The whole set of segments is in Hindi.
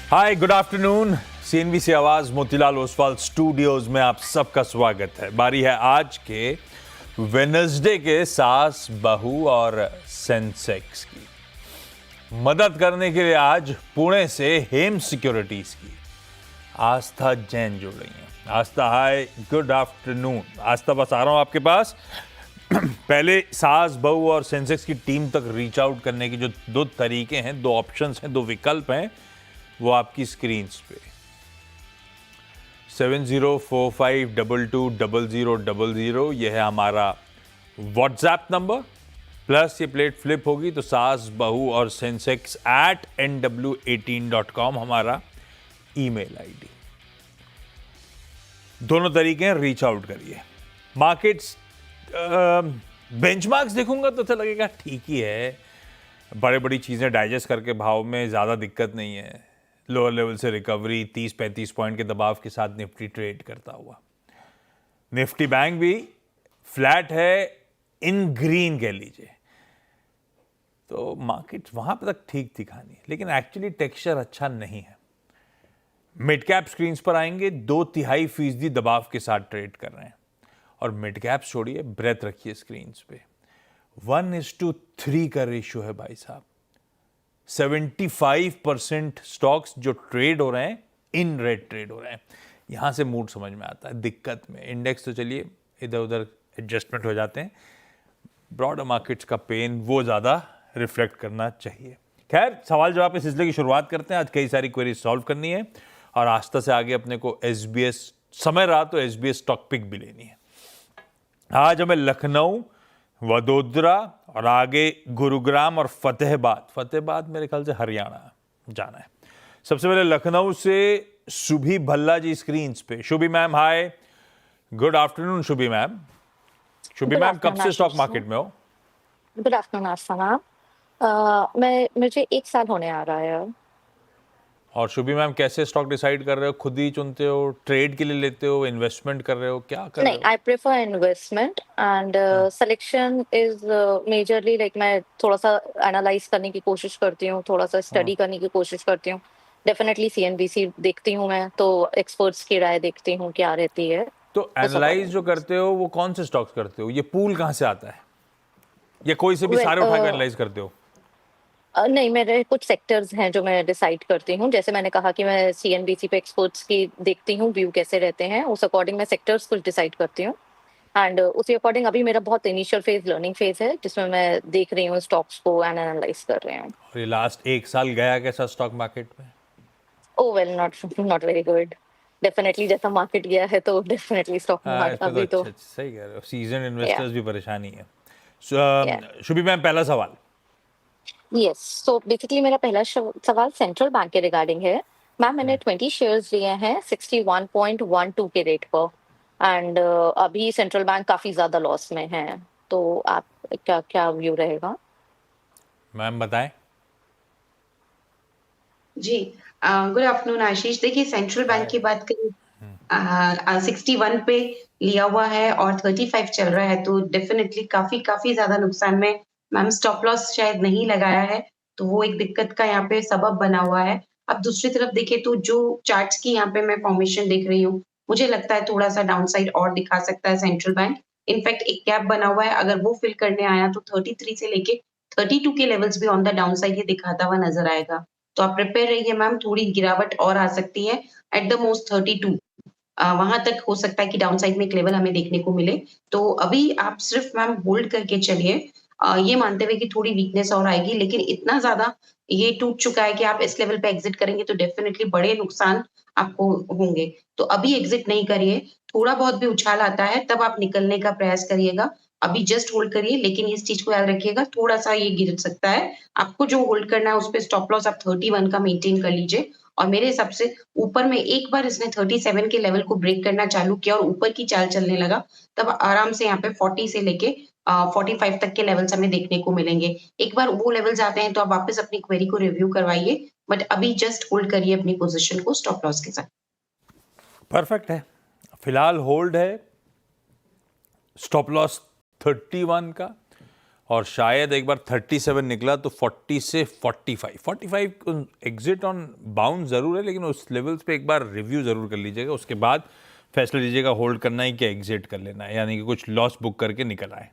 हाय, गुड आफ्टरनून। सीएनबीसी आवाज मोतीलाल ओसवाल स्टूडियोज में आप सबका स्वागत है। बारी है आज के वेडनेसडे के सास बहू और सेंसेक्स की। मदद करने के लिए आज पुणे से हेम सिक्योरिटीज की आस्था जैन जुड़ रही हैं। आस्था, हाय, गुड आफ्टरनून। आस्था, बस आ रहा हूं आपके पास। पहले सास बहू और सेंसेक्स की टीम तक रीच आउट करने के जो दो तरीके हैं, दो ऑप्शंस हैं, दो विकल्प हैं, वो आपकी स्क्रीन्स पे 7045220000 यह है हमारा व्हाट्सएप नंबर। प्लस ये प्लेट फ्लिप होगी तो सास बहू और सेंसेक्स @nw18.com हमारा ईमेल आईडी। दोनों तरीके हैं, रीच आउट करिए। मार्केट्स बेंचमार्क्स देखूंगा तो लगेगा ठीक ही है, बड़ी बड़ी चीज़ें डाइजेस्ट करके भाव में ज़्यादा दिक्कत नहीं है। लोअर लेवल से रिकवरी, 30-35 पॉइंट के दबाव के साथ निफ्टी ट्रेड करता हुआ। निफ्टी बैंक भी फ्लैट है, इन ग्रीन कह लीजिए, तो मार्केट वहां पर तक ठीक थी कहानी, लेकिन एक्चुअली टेक्सचर अच्छा नहीं है। मिड कैप स्क्रीन पर आएंगे, 2.5% दबाव के साथ ट्रेड कर रहे हैं। और मिड कैप छोड़िए, ब्रेथ रखिए स्क्रीन पे। 1:3 का रेशियो है भाई साहब। 75% स्टॉक्स जो ट्रेड हो रहे हैं इन रेड ट्रेड हो रहे हैं। यहां से मूड समझ में आता है। दिक्कत में इंडेक्स तो चलिए इधर उधर एडजस्टमेंट हो जाते हैं, ब्रॉडर मार्केट्स का पेन वो ज्यादा रिफ्लेक्ट करना चाहिए। खैर, सवाल जवाब इस सिलसिले की शुरुआत करते हैं। आज कई सारी क्वेरी सॉल्व करनी है और आस्था से आगे अपने को एसबीएस, समय रहा तो एसबीएस स्टॉक पिक भी लेनी है। आज हमें लखनऊ, वडोदरा और आगे गुरुग्राम और फतेहाबाद मेरे ख्याल से हरियाणा जाना है। सबसे पहले लखनऊ से शुभी भल्ला जी स्क्रीन पे। Shubhi ma'am, hi, good afternoon. Shubhi ma'am, कब से स्टॉक मार्केट में हो? गुड आफ्टरनून आस्था मैम। मुझे 1 साल होने आ रहा है। और शुभी मैम, कैसे स्टॉक डिसाइड कर रहे हो? खुद ही चुनते हो, ट्रेड के लिए लेते हो, इन्वेस्टमेंट कर रहे हो, क्या कर रहे नहीं, हो? I prefer investment and selection is majorly like मैं थोड़ा सा एनालाइज करने की कोशिश करती हूँ, थोड़ा सा स्टडी करने की कोशिश करती हूँ। डेफिनेटली सीएनबीसी देखती हूँ मैं, तो एक्सपर्ट्स की राय देखती हूँ क्या रहती है। तो एनालाइज जो करते हो वो कौन से स्टॉक्स करते हो? ये पूल कहाँ से आता है, या कोई से भी वेल सारे उठाकर एनालाइज करते हो? नहीं, मेरे कुछ सेक्टर्स हैं जो मैं डिसाइड करती हूँ। जैसे मैंने कहा कि मैं सीएनबीसी पे एक्सपर्ट्स की देखती हूँ, व्यू कैसे रहते हैं, उस अकॉर्डिंग मैं सेक्टर्स कुछ डिसाइड करती हूँ। एंड उसी अकॉर्डिंग अभी मेरा बहुत इनिशियल फेज लर्निंग फेज है, जिसमें मैं देख रही हूँ स्टॉक्स को एंड एनालाइज कर रही हूँ। और ये लास्ट 1 साल गया कैसा स्टॉक मार्केट में? ओह well, not very good. Definitely जैसा मार्केट गया है तो डेफिनेटली स्टॉक मार्केट इसमें तो अभी तो अच्छा, सही कह रहे हो, सीजन या इन्वेस्टर्स भी परेशानी है। या शुभी मैम, पहला सवाल। यस। सो बेसिकली मेरा पहला सवाल सेंट्रल बैंक के रिगार्डिंग है। मैम, मैंने 20 शेयर्स लिए हैं 61.12 के रेट पर एंड अभी सेंट्रल बैंक काफी ज्यादा लॉस में है, तो आप क्या क्या व्यू रहेगा? मैम बताएं। जी, गुड आफ्टरनून आशीष। देखिए, सेंट्रल बैंक की बात करें, 61 पे लिया हुआ है और 35 चल रहा है, तो डेफिनेटली काफी काफी ज्यादा नुकसान में। मैम, स्टॉप लॉस शायद नहीं लगाया है, तो वो एक दिक्कत का यहाँ पे सबब बना हुआ है। अब दूसरी तरफ देखें तो जो चार्ट्स की यहाँ पे मैं फॉर्मेशन देख रही हूँ, मुझे लगता है थोड़ा सा डाउन साइड और दिखा सकता है सेंट्रल बैंक। इनफैक्ट एक गैप बना हुआ है, अगर वो फिल करने आया तो 33 से लेके 32 के लेवल्स भी ऑन द डाउन साइड ये दिखाता हुआ नजर आएगा। तो आप प्रिपेयर रहिए मैम, थोड़ी गिरावट और आ सकती है। एट द मोस्ट 32 वहां तक हो सकता है कि डाउन साइड में एक लेवल हमें देखने को मिले। तो अभी आप सिर्फ मैम होल्ड करके चलिए, ये मानते हुए कि थोड़ी वीकनेस और आएगी, लेकिन इतना ज्यादा ये टूट चुका है कि आप इस लेवल पे एग्जिट करेंगे तो डेफिनेटली बड़े नुकसान आपको होंगे। तो अभी एग्जिट नहीं करिए। थोड़ा बहुत भी उछाल आता है तब आप निकलने का प्रयास करिएगा। अभी जस्ट होल्ड करिए, लेकिन इस चीज को याद रखिएगा, थोड़ा सा ये गिर सकता है। आपको जो होल्ड करना है उस पे स्टॉप लॉस आप 31 का मेंटेन कर लीजिए। और मेरे हिसाब से ऊपर में एक बार इसने 37 के लेवल को ब्रेक करना चालू किया और ऊपर की चाल चलने लगा, तब आराम से यहाँ पे 40 से लेके 45 तक के लेवल्स हमें देखने को मिलेंगे। एक बार वो लेवल्स आते हैं तो आप वापस अपनी क्वेरी को रिव्यू करवाइए, बट अभी जस्ट होल्ड करिए अपनी पोजीशन को स्टॉप लॉस के साथ। परफेक्ट है, फिलहाल होल्ड है, स्टॉप लॉस 31 का, और शायद एक बार 37 निकला तो 40 से 45 एग्जिट ऑन बाउंड ज़रूर है, लेकिन उस लेवल्स पे एक बार रिव्यू ज़रूर कर लीजिएगा, उसके बाद फैसला लीजिएगा होल्ड करना है कि एग्जिट कर लेना है, यानी कि कुछ लॉस बुक करके निकल आए।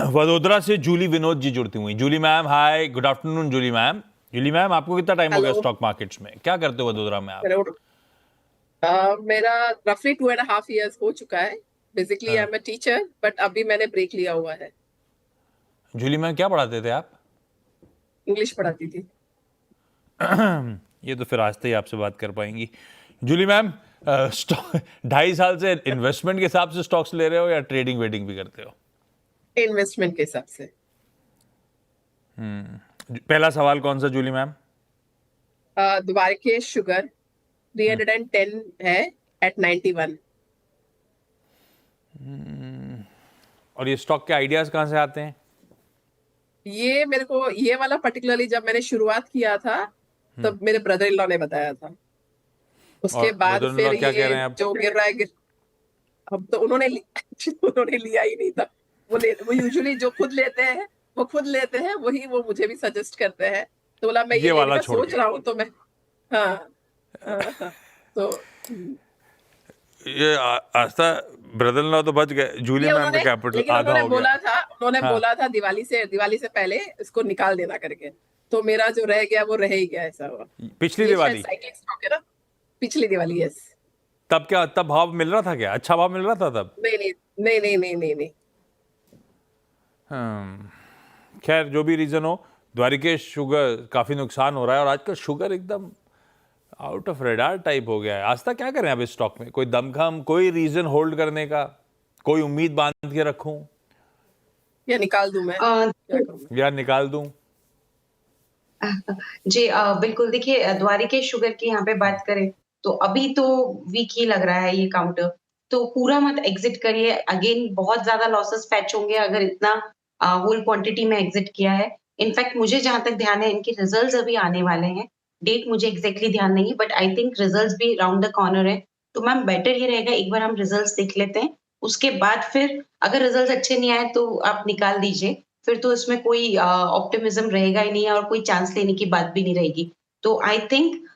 वडोदरा से जूली विनोद जी जुड़ती हुई। Julie ma'am hi, good afternoon Julie ma'am. Julie ma'am, आपको कितना टाइम हो गया हेलो। स्टॉक मार्केट्स में, क्या करते हो वडोदरा में आप? मेरा रफली 2.5 years हो चुका है। Basically I am a teacher, but अभी मैंने ब्रेक लिया हुआ है। जूली मैम क्या पढ़ाते थे आप? इंग्लिश पढ़ाती थी। ये तो फिर आज ही आपसे बात कर पाएंगी। जूली मैम, 2.5 साल से इन्वेस्टमेंट के हिसाब से स्टॉक्स ले रहे हो या ट्रेडिंग वेडिंग भी करते हो? इन्वेस्टमेंट के हिसाब से। पहला सवाल कौन सा जूली मैम? द्वारकेश शुगर 310 है एट 91। और ये स्टॉक के आइडियाज कहाँ से आते हैं? ये मेरे को ये वाला पर्टिकुलरली जब मैंने शुरुआत किया था तब मेरे ब्रदर इन लॉ ने बताया था। उसके और बाद brother-in-law फिर क्या कह ये रहे हैं अब? जो गिर रहा है अब तो उन्होंने लिया ही नहीं था। वो यूजुअली जो खुद लेते हैं वो खुद लेते हैं, वही वो मुझे भी सजेस्ट करते हैं। तो बोला मैं ये ये वाला लेने का छोड़ सोच के। रहा हूँ, तो मैं हाँ। तो ये आस्था ब्रदर इन लॉ तो बच गए, जूली ये मैम का उन्होंने कैपिटल लेकिन आधा उन्होंने हो गया। उन्होंने हाँ। बोला था दिवाली से पहले इसको निकाल देना करके। तो मेरा जो रह गया वो रह ही गया, ऐसा हुआ। पिछली ये दिवाली शायद साइक्लिक स्टॉक है ना। पिछली दिवाली, यस। तब क्या, तब भाव मिल रहा था क्या? अच्छा भाव मिल रहा था तब? नहीं। खैर जो भी रीजन हो, द्वारिकेश शुगर काफी नुकसान हो रहा है और आजकल शुगर एकदम आउट ऑफ रेडार टाइप हो गया है। आस्था क्या करें अब इस स्टॉक में? कोई दमखम, कोई रीजन होल्ड करने का, कोई उम्मीद बांध के रखूं या निकाल दूं मैं? क्या करूं? या निकाल दूं? जी बिल्कुल। देखिए द्वारिकेश शुगर की यहाँ पे बात करें तो अभी तो वीक ही लग रहा है ये काउंटर, तो पूरा मत एग्जिट करिए। अगेन बहुत ज्यादा लॉसेस फैच होंगे अगर इतना होल क्वांटिटी में एग्जिट किया है। इनफैक्ट मुझे जहां तक ध्यान है इनके रिजल्ट्स अभी आने वाले हैं। डेट मुझे एग्जैक्टली ध्यान नहीं, बट आई थिंक रिजल्ट्स भी राउंड द कॉर्नर है। तो मैम बेटर ये रहेगा एक बार हम रिजल्ट्स देख लेते हैं, उसके बाद फिर अगर रिजल्ट्स अच्छे नहीं आए तो आप निकाल दीजिए। फिर तो इसमें कोई ऑप्टिमिज्म रहेगा ही नहीं और कोई चांस लेने की बात भी नहीं रहेगी। तो आई थिंक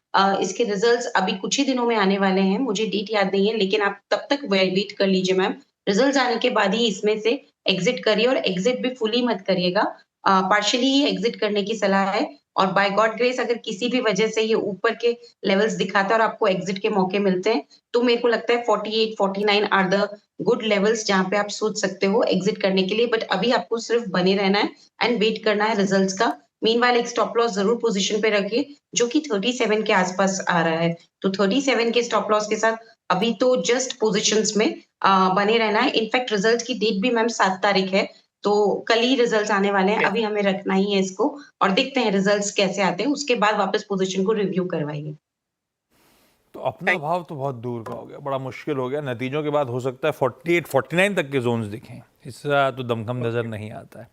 इसके रिजल्ट्स अभी कुछ ही दिनों में आने वाले हैं, मुझे डेट याद नहीं है, लेकिन आप तब तक वेट कर लीजिए मैम। रिजल्ट्स आने के बाद ही इसमें से एग्जिट करिए और एग्जिट भी फुली मत करिएगा, पार्शियली ही एग्जिट करने की सलाह है। और बाय गॉड ग्रेस अगर किसी भी वजह से ये ऊपर के लेवल्स दिखाता है और आपको एग्जिट के मौके मिलते हैं, तो मेरे को लगता है 48, 49 आर द गुड लेवल्स जहाँ पे आप सोच सकते हो एग्जिट करने के लिए। बट अभी आपको सिर्फ बने रहना है एंड वेट करना है रिजल्ट्स का। मीनवाइल एक स्टॉप लॉस जरूर पोजीशन पे रखिए जो कि 37 के आसपास आ रहा है। तो 37 के स्टॉप लॉस के साथ अभी तो जस्ट पोजीशंस में बने रहना है। इनफैक्ट रिजल्ट की डेट भी मैम 7 तारीख है, तो कल ही रिजल्ट्स आने वाले हैं। अभी हमें रखना ही है इसको और देखते हैं रिजल्ट्स कैसे आते हैं, उसके बाद वापस पोजीशन को रिव्यू करवाइए। तो अपना भाव तो बहुत दूर का हो गया, बड़ा मुश्किल हो गया। नतीजों के बाद हो सकता है 48, 49 तक के जोन्स दिखें, इससे तो दमखम नजर नहीं आता है।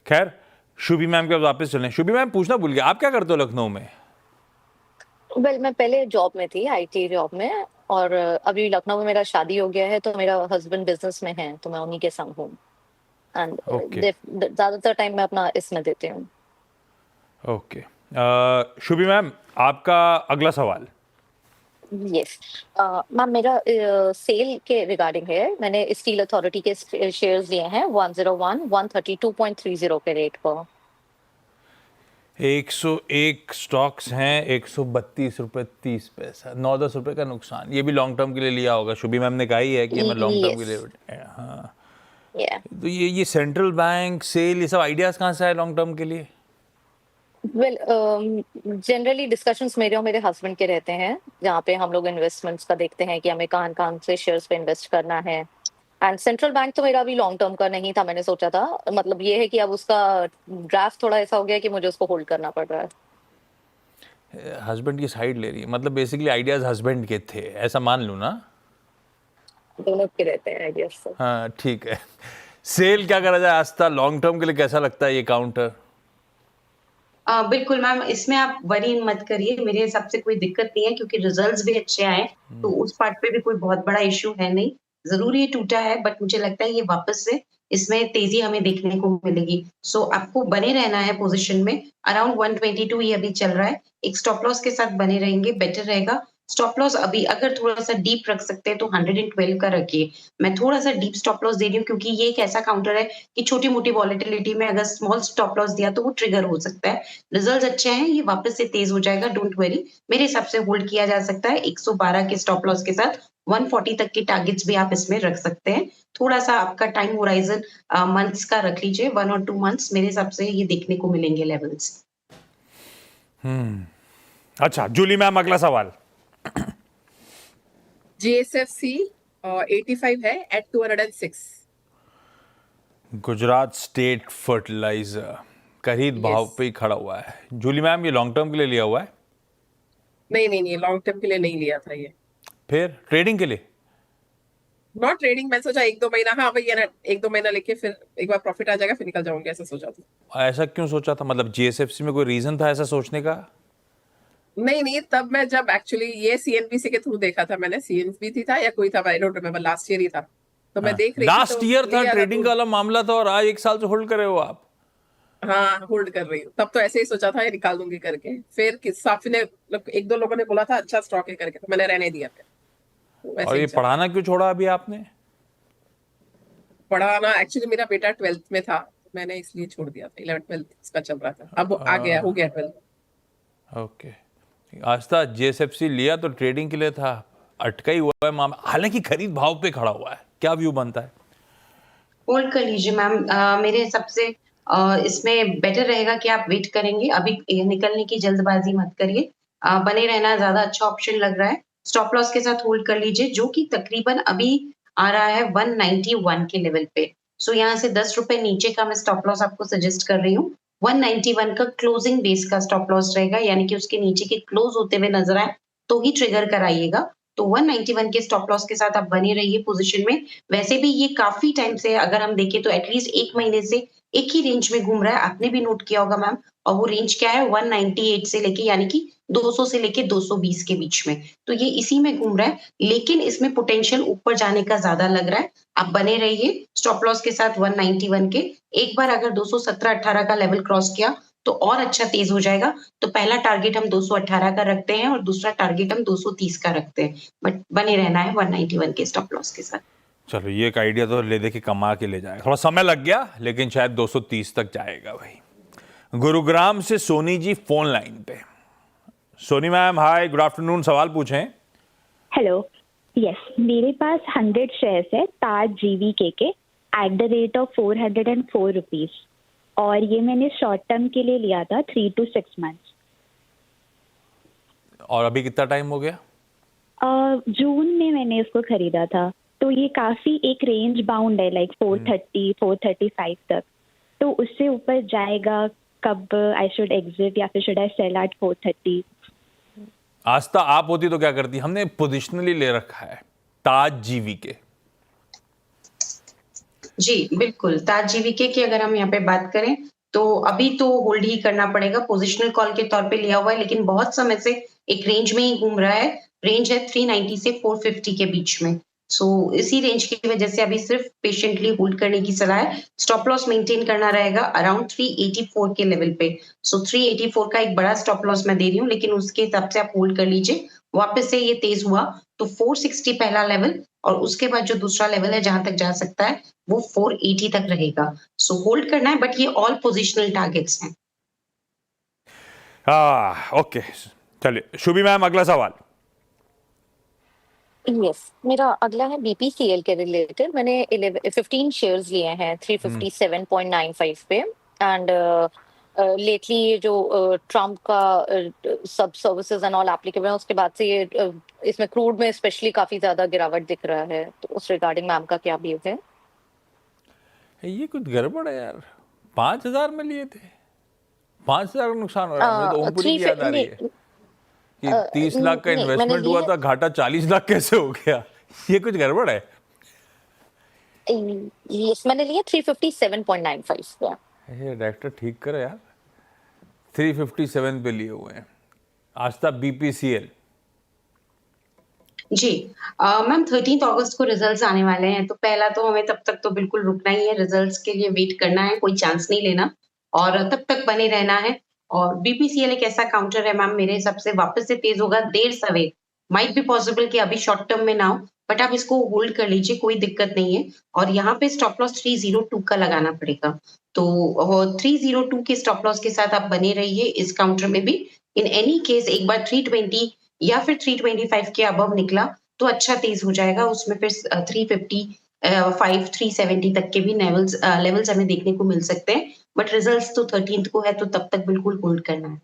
खैर शुभी मैम के वापस चलें। शुभी मैम, पूछना भूल गया, आप क्या करते हो लखनऊ में? वेल मैं पहले जॉब में थी, आईटी जॉब में, और अभी लखनऊ में मेरा शादी हो गया है, तो मेरा हस्बैंड बिजनेस में है, तो मैं उन्हीं के संग हूँ। And Okay. ज्यादातर टाइम मैं अपना इसमें देती हूँ। ओके। शुभी मैम, आपका अगला सवाल। यस मैम, मेरा सेल के रिगार्डिंग है। मैंने स्टील अथॉरिटी के शेयर्स लिए हैं 101 132.30 के रेट पर। 101 स्टॉक्स हैं, 132 रुपये 30 पैसा, 9-10 रुपये का नुकसान। ये भी लॉन्ग टर्म के लिए लिया होगा, शुभी मैम ने कहा ही है कि मैं लॉन्ग टर्म के लिए। हाँ, तो ये सेंट्रल बैंक सेल, ये सब आइडियाज कहाँ से आए लॉन्ग टर्म के लिए? वेल जनरली डिस्कशंस मेरे और मेरे हस्बैंड के रहते हैं, जहाँ पे हम लोग इन्वेस्टमेंट्स का देखते हैं कि हमें कहाँ कहाँ से शेयर्स पे इन्वेस्ट करना है। एंड सेंट्रल बैंक तो मेरा अभी लॉन्ग टर्म का नहीं था, मैंने सोचा था, मतलब ये है कि अब उसका ड्राफ्ट थोड़ा ऐसा हो गया कि मुझे उसको होल्ड करना पड़ रहा है। हस्बैंड की साइड ले रही है, मतलब बेसिकली आइडियाज हस्बैंड के थे, ऐसा मान लूँ ना? दोनों के रहते हैं आइडियाज से। हाँ ठीक है। सेल क्या करा जाए आस्था, लॉन्ग टर्म के लिए कैसा लगता है ये काउंटर? बिल्कुल मैम, इसमें आप वरी मत करिए, मेरे हिसाब से कोई दिक्कत नहीं है क्योंकि रिजल्ट्स भी अच्छे आए, तो उस पार्ट पे भी कोई बहुत बड़ा इशू है नहीं। जरूर ये टूटा है, बट मुझे लगता है ये वापस से इसमें तेजी हमें देखने को मिलेगी। सो आपको बने रहना है पोजीशन में, अराउंड 122 ये अभी चल रहा है। एक स्टॉप लॉस के साथ बने रहेंगे, बेटर रहेगा। स्टॉप लॉस अभी अगर थोड़ा-सा डीप रख सकते हैं तो 112 का रखिए। मैं थोड़ा-सा डीप स्टॉप लॉस दे रही हूँ क्योंकि ये एक ऐसा काउंटर है कि छोटी-मोटी वॉलेटिलिटी में अगर स्मॉल स्टॉप लॉस दिया तो वो ट्रिगर हो सकता है। रिजल्ट्स अच्छे हैं, ये वापस से तेज हो जाएगा, डोंट वरी। मेरे हिसाब से होल्ड किया जा सकता है 112 के स्टॉप लॉस के साथ। 140 तक के टारगेट्स भी आप इसमें रख सकते हैं। थोड़ा-सा आपका टाइम होराइज़न मंथ्स का रख लीजिए, 1 और 2 मंथ्स मेरे हिसाब से ये देखने को मिलेंगे लेवल्स। अच्छा, जूली मैम अगला सवाल। GSFC 85 है एट 206। गुजरात स्टेट फर्टिलाइजर खरीद भाव Yes. पे ही खड़ा हुआ है। जूली मैम ये लॉन्ग टर्म के लिए लिया हुआ है, नहीं, लॉन्ग टर्म के लिए नहीं लिया था ये। फिर ट्रेडिंग के लिए? नॉट ट्रेडिंग, मैं सोचा 1-2 महीना, हाँ भैया ना, 1-2 महीना लेके फिर एक बार प्रॉफिट आ जाएगा फिर निकल जाऊंगी, ऐसा सोचा था। ऐसा क्यों सोचा था? मतलब जीएसएफसी में कोई रीजन था ऐसा सोचने का? नहीं, तब मैं जब एक्चुअली ये सीएनबीसी के थ्रू देखा था मैंने, सीएनबीसी था या कोई था, I don't remember, last year ही था। तो मैं देख रही थी लास्ट तो ईयर था, लिया ट्रेडिंग तो, का वाला मामला था और आज 1 साल से होल्ड करे हो आप। हाँ होल्ड कर रही हूँ। तब तो ऐसे ही सोचा था ये निकाल दूंगी करके, फिर साफी ने 1-2 लोगों ने बोला था अच्छा स्टॉक है करके, तो मैंने रहने दिया फिर। तो वैसे और ही ये चला। पढ़ाना क्यों छोड़ा अभी आपने? पढ़ाना एक्चुअली मेरा बेटा 12th में था, तो मैंने इसलिए छोड़ दिया था। 11th-12th इसका चल रहा था, अब आ गया, हो गया 12th। ओके। आस्था जीएसएफसी लिया तो ट्रेडिंग के लिए था, अटका ही हुआ है मामला, हालांकि खरीद भाव पे खड़ा हुआ है, क्या व्यू बनता है? होल्ड कर लीजिए मैम। मेरे हिसाब से इसमें बेटर रहेगा कि आप वेट करेंगे, अभी निकलने की जल्दबाजी मत करिए। बने रहना ज़्यादा अच्छा ऑप्शन लग रहा है। स्टॉप लॉस के साथ होल्ड कर लीजिए, जो कि तकरीबन अभी आ रहा है 191 के लेवल पे। सो यहाँ से ₹10 नीचे का मैं स्टॉप लॉस आपको सजेस्ट कर रही हूँ। 191 का क्लोजिंग बेस का स्टॉप लॉस रहेगा, यानी कि उसके नीचे के क्लोज होते हुए नज़र आए, तो ही ट्रिगर कराइएगा। तो 191 के स्टॉप लॉस के साथ आप बने रहिए पोज़ीशन में। वैसे भी ये काफ़ी टाइम से अगर हम देखें तो एटलीस्ट 1 महीने से एक ही रेंज में घूम रहा है, आपने भी नोट किया होगा मैम। और वो रेंज क्या है, 198 से लेके, यानी कि 200 से लेके 220 के बीच में। तो ये इसी में घूम रहा है, लेकिन इसमें पोटेंशियल ऊपर जाने का ज़्यादा लग रहा है। आप बने रहिए स्टॉप लॉस के साथ 191 के। एक बार अगर 217-18 का लेवल क्रॉस किया तो और अच्छा तेज़ हो जाएगा। तो पहला टारगेट हम 218 का रखते हैं और दूसरा टारगेट हम 230 का रखते हैं। बट बने रहना है 191 के स्टॉप लॉस के साथ। चलो, ये एक आइडिया तो ले दे के कमा के ले जाएगा, थोड़ा समय लग गया लेकिन शायद 230 तक जाएगा भाई। गुरुग्राम से सोनी जी फोन लाइन पे। Soni ma'am hi, good afternoon, सवाल पूछें। हेलो, यस, मेरे पास 100 शेयर्स है ताज जीवीके के at the rate of 404 rupees, और ये मैंने शॉर्ट टर्म के लिए लिया था 3 to 6 मंथ्स। और अभी कितना टाइम हो गया? जून में मैंने इसको खरीदा था, तो ये काफी एक रेंज बाउंड है, लाइक 430 435 तक। तो उससे ऊपर जाएगा कब आई शुड एग्जिट, या फिर शुड आई सेल एट 430? आस्था आप होती तो क्या करती? हमने पोजिशनली ले रखा है ताज जीवीके। जी, बिल्कुल। ताज जीवीके की अगर हम यहाँ पे बात करें, तो अभी तो होल्ड ही करना पड़ेगा, पोज़िशनल कॉल के तौर पे लिया हुआ है, लेकिन बहुत समय से एक रेंज में ही घूम रहा है। रेंज है 390 से 450 के बीच में। सो इसी रेंज की वजह से अभी सिर्फ पेशेंटली होल्ड करने की सलाह है। स्टॉप लॉस मेंटेन करना रहेगा अराउंड 384 के लेवल पे। सो 384 का एक बड़ा स्टॉप लॉस मैं दे रही हूँ, लेकिन उसके हिसाब से आप होल्ड कर लीजिए। वापस से ये तेज़ हुआ तो 460 पहला लेवल, और उसके बाद जो दूसरा लेवल है जहाँ तक जा सकता है, वो 480 तक रहेगा। सो होल्ड करना है, बट ये ऑल पोजिशनल टारगेट्स हैं। ओके, चलिए शुभी मैम अगला सवाल। यस, मेरा अगला है बीपीसीएल के रिलेटेड। मैंने 15 शेयर्स लिए हैं 357.95 पे, एंड लेटली ये जो ट्रम्प का सब सर्विसेज एंड ऑल एप्लीकेबल है, उसके बाद से ये इसमें क्रूड में स्पेशली काफी ज्यादा गिरावट दिख रहा है, तो उस रिगार्डिंग मैम का क्या व्यू है? ये कुछ गड़बड़ है यार, 5,000 में लिए थे, 5,000 का नुकसान हो रहा है। मुझे तो ओमपुरी की याद आ रही है कि 30 लाख का नहीं, मैंने इन्वेस्टमेंट हुआ था, घाटा 40 लाख कैसे हो गया? ये कुछ गड़बड़ है। यस, मैंने लिया 357.95 पे। ये डायरेक्टर ठीक करो यार, 357 पे लिए हुए हैं। आस्था बीपीसीएल। जी। मैम 13th अगस्त को रिजल्ट्स आने वाले हैं, तो पहला तो हमें तब तक तो बिल्कुल रुकना ही है, रिजल्ट्स के लिए वेट करना है, कोई चांस नहीं लेना और तब तक बने रहना है। और बीपीसीएल एक ऐसा काउंटर है मैम मेरे हिसाब से वापस से तेज़ होगा देर सवेर। माइट बी पॉसिबल कि अभी शॉर्ट टर्म में ना हो, बट आप इसको होल्ड कर लीजिए, कोई दिक्कत नहीं है। और यहाँ पे स्टॉप लॉस 302 का लगाना पड़ेगा। तो 302 के स्टॉप लॉस के साथ आप बने रहिए इस काउंटर में भी। इन एनी केस एक बार 320 या फिर 325 के अबव निकला तो अच्छा तेज हो जाएगा उसमें फिर 350 5 370 तक के भी लेवल्स हमें देखने को मिल सकते हैं बट रिजल्ट्स तो 13th को है तो तब तक बिल्कुल होल्ड करना है।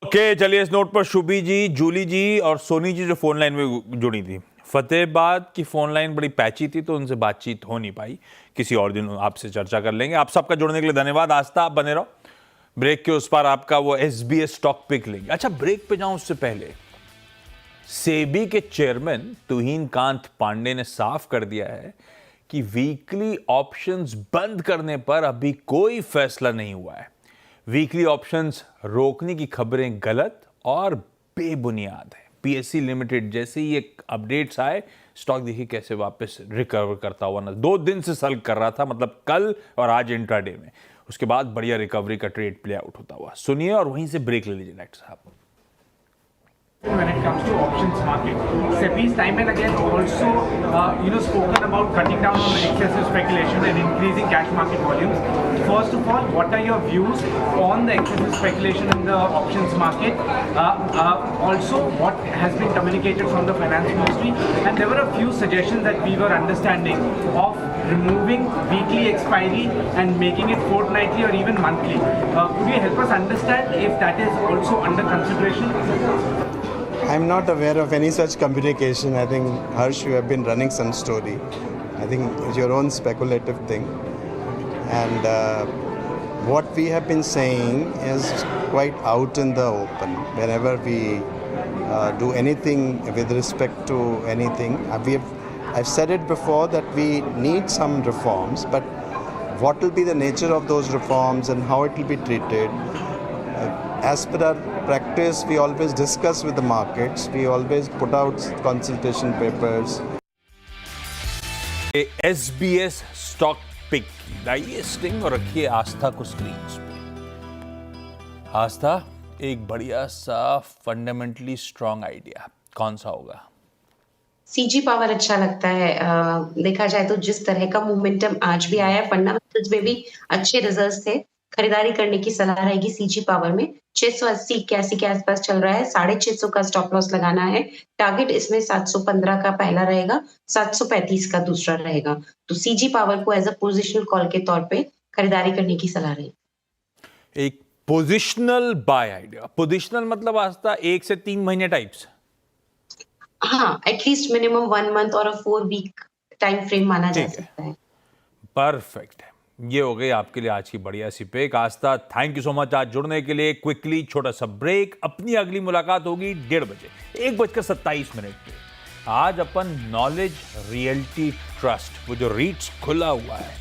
ओके, चलिए इस नोट पर शुभी जी, जूली जी और सोनी जी जो फोन लाइन में जुड़ी थी। फतेहाबाद की फोन लाइन बड़ी पैची थी तो उनसे बातचीत हो नहीं पाई, किसी और दिन आपसे चर्चा कर लेंगे। आप सबका जुड़ने के लिए धन्यवाद। आस्था आप बने रहो, ब्रेक के उस पार आपका वो एसबीएस स्टॉक पिक लेंगे। अच्छा, ब्रेक पे जाऊं उससे पहले सेबी के चेयरमैन तुहीन कांत पांडे ने साफ कर दिया है कि वीकली ऑप्शंस बंद करने पर अभी कोई फैसला नहीं हुआ है। वीकली ऑप्शंस रोकने की खबरें गलत और बेबुनियाद है। पीएससी लिमिटेड जैसे ही एक अपडेट्स आए, स्टॉक देखिए कैसे वापस रिकवर करता हुआ ना, 2 दिन से सल्ग कर रहा था, मतलब कल और आज इंट्राडे में। उसके बाद बढ़िया रिकवरी का ट्रेड प्ले आउट होता हुआ। सुनिए और वहीं से ब्रेक ले लीजिए डायरेक्टर साहब। When it comes to options market, SEBI's time and again also, spoken about cutting down on excessive speculation and increasing cash market volumes. First of all, what are your views on the excessive speculation in the options market? Also, what has been communicated from the finance ministry? And there were a few suggestions that we were understanding of removing weekly expiry and making it fortnightly or even monthly. Could you help us understand if that is also under consideration? I'm not aware of any such communication. I think, Harsh, you have been running some story. I think it's your own speculative thing. And what we have been saying is quite out in the open. Whenever we do anything with respect to anything, I've said it before that we need some reforms, but what will be the nature of those reforms and how it will be treated, as per our practice, we always discuss with the markets. We always put out consultation papers. SBS stock pick लाइए स्टिंग और रखिए आस्था को स्क्रीन पे। आस्था, एक बढ़िया सा फंडामेंटली स्ट्रॉन्ग आइडिया कौन सा होगा? सीजी पावर अच्छा लगता है। देखा जाए तो जिस तरह का मोमेंटम आज भी आया है, फंडामेंटल्स में भी अच्छे रिजल्ट्स थे। खरीदारी करने की सलाह रहेगी सीजी पावर में। 680-81 के आसपास चल रहा है, 650 का स्टॉप लॉस लगाना है। टारगेट इसमें 715 का पहला रहेगा, 735 का दूसरा रहेगा। तो सीजी पावर को एज अ पोजिशनल कॉल के तौर पे खरीदारी करने की सलाह रहेगी। एक पोजिशनल बाय आइडिया। पोजिशनल मतलब आस्था 1 से 3 महीने टाइप्स? हाँ, एटलीस्ट मिनिमम 1 मंथ और 4 वीक टाइम फ्रेम माना जा सकता है। परफेक्ट है। ये हो गई आपके लिए आज की बढ़िया सी pic. Aastha, thank you so much आज जुड़ने के लिए। क्विकली छोटा सा ब्रेक। अपनी अगली मुलाकात होगी 1:30 बजे, 1:27 पे। आज अपन नॉलेज रियल्टी ट्रस्ट, वो जो रीट्स खुला हुआ है,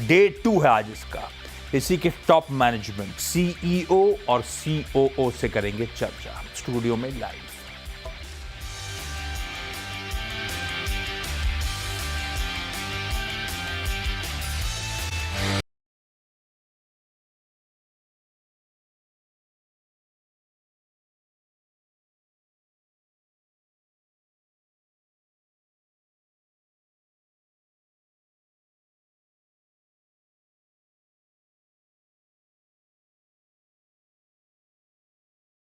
डे 2 है आज इसका। इसी के टॉप मैनेजमेंट, सीईओ और सीओओ से करेंगे चर्चा, स्टूडियो में लाइव।